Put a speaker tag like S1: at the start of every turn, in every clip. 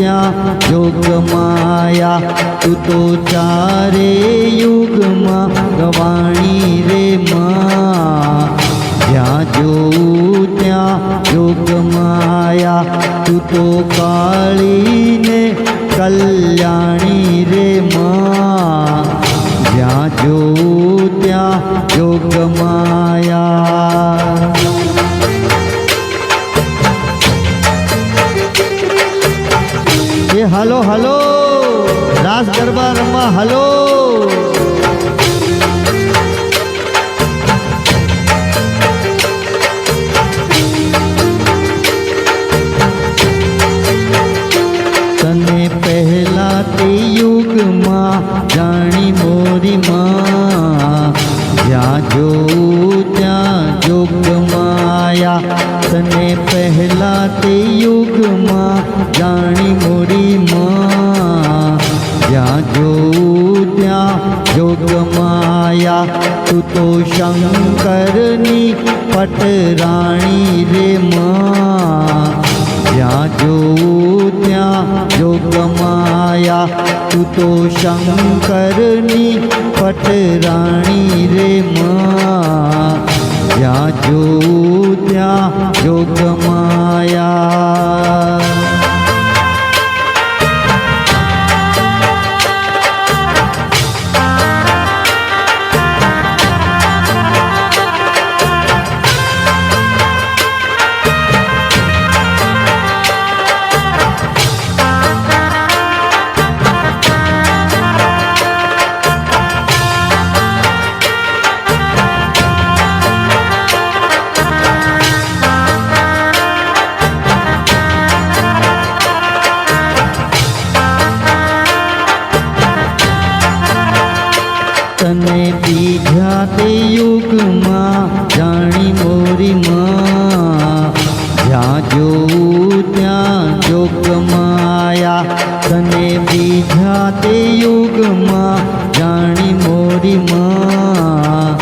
S1: ત્યાં જોગમાયા તું તો ચારે યુગમાં ગવાણી રે માં જ્યાં જોઉં ત્યાં જોગમાયા તું તો કાળીને કલ્યાણી રે માં જ્યાં જોઉં ત્યાં જોગમાયા હાલો હાલો રાસ ગરબા રમવા હાલો તને પહેલા તે યુગમાં જાણી મોરી માં જ્યાં જોઉં ત્યાં જોગમાયા તને પહેલા તે યુગમાં જાણી મોરી માં જ્યાં જોઉં ત્યાં જોગમાયા તું તો શંકરની પટરાણી રે માં જ્યાં જોઉં ત્યાં જોગમાયા તું તો શંકરની પટરાણી રે માં જ્યાં જોઉં ત્યાં જોગમાયા તને બીજા તે યુગમાં જાણી મોરી માં જ્યાં જોઉં ત્યાં જોગમાયા તને બીજા તે યુગમાં જાણી મોરી માં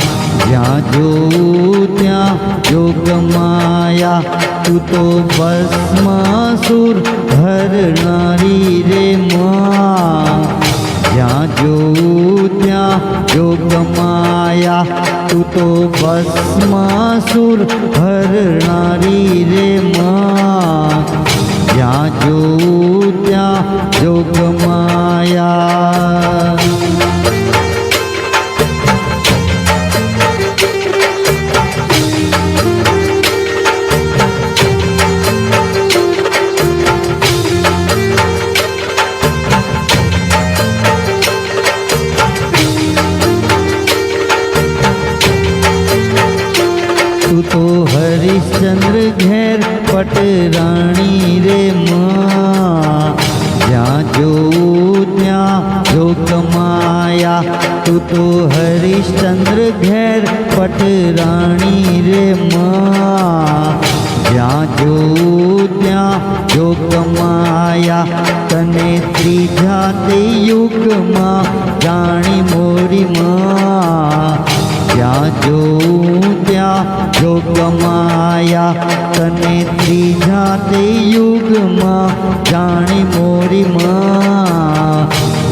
S1: જ્યાં જોઉં ત્યાં જોગમાયા તું તો ભસ્માસુર હરનારી રે માં જ્યાં જોઉં ત્યાં જોગમાયા તું તો ભસ્માસુર હરનારી રે માં જ્યાં જોઉં ત્યાં જોગમાયા તું તો હરિશ્ચંદ્ર ઘેર પટરાણી રે માં જ્યાં જોઉં ત્યાં જોગમાયા તું તો હરિશ્ચંદ્ર ઘેર પટરાણી રે માં જ્યાં જોઉં ત્યાં જોગમાયા તને ત્રીજા તે યુગમાં જાણી મોરી માં જ્યાં જોઉં ત્યાં જોગમાયા તને ત્રીજા તે યુગમાં જાણી મોરી માં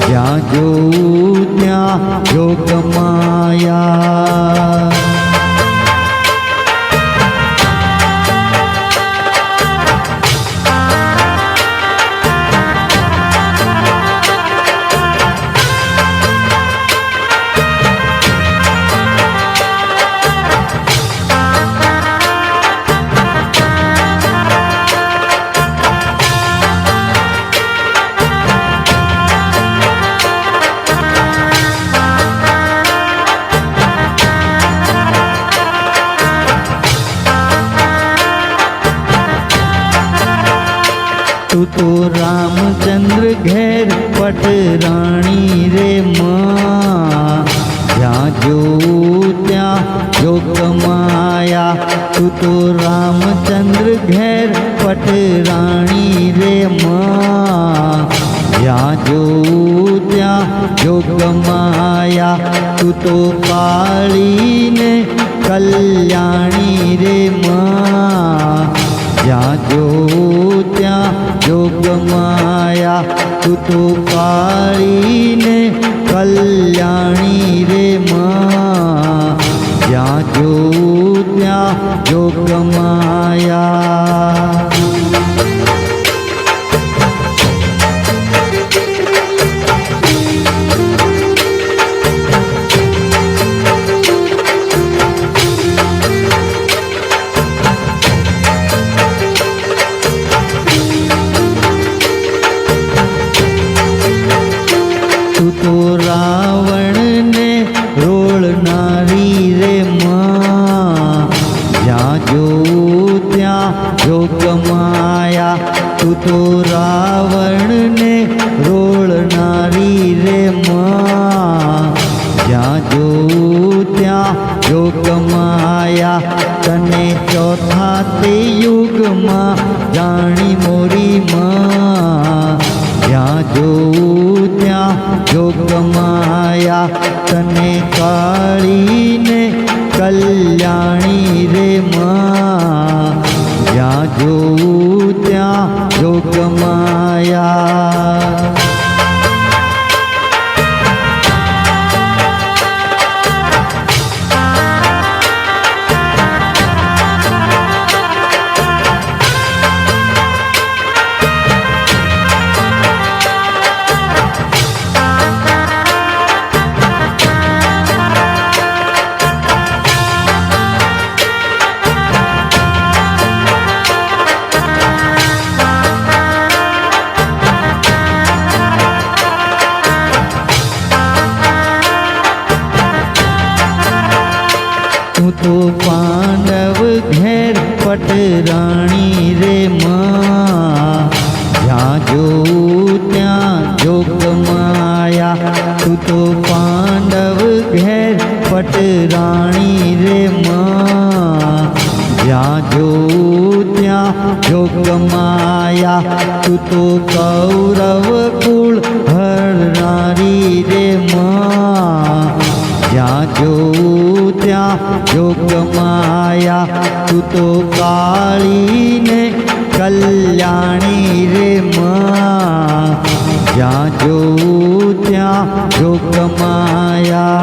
S1: જ્યાં જોઉં ત્યાં જોગમાયા તું તો રામચંદ્ર ઘેર પટરાણી રે માં જ્યાં જોઉં ત્યાં જોગમાયા તું તો રામચંદ્ર ઘેર પટરાણી રે માં જ્યાં જોઉં ત્યાં જોગમાયા તું તો કાળીને કલ્યાણી રે માં જ્યાં જોઉં ત્યાં જોગમાયા જોગમાયા તું તો કાળી ને કલ્યાણી રે માં જ્યાં જોઉં ત્યાં જોગમાયા તું તો રાવણ ને રોળનારી રે માં જ્યાં જોઉં ત્યાં જોગમાયા તું તો રાવણ ને રોળનારી રે માં જ્યાં જોઉં ત્યાં જોગમાયા તને ચોથા તે યુગમાં જાણી મોરી માં જ્યાં જોઉં ત્યાં જોગમાયા તને કાળી ને કલ્યાણી રે માં જ્યાં જોઉં ત્યાં જોગમાયા તું તો પાંડવ ઘેર પટરાણી રે માં જ્યાં જોઉં ત્યાં જોગમાયા તું તો પાંડવ ઘેર પટરાણી રે માં જ્યાં જોઉં ત્યાં જોગમાયા તું તો કૌરવ કુળ હરનારી રે માં જ્યાં જોઉં ત્યાં જોગમાયા તું તો કાળી ને કલ્યાણી રે માં જ્યાં જોઉં ત્યાં જોગમાયા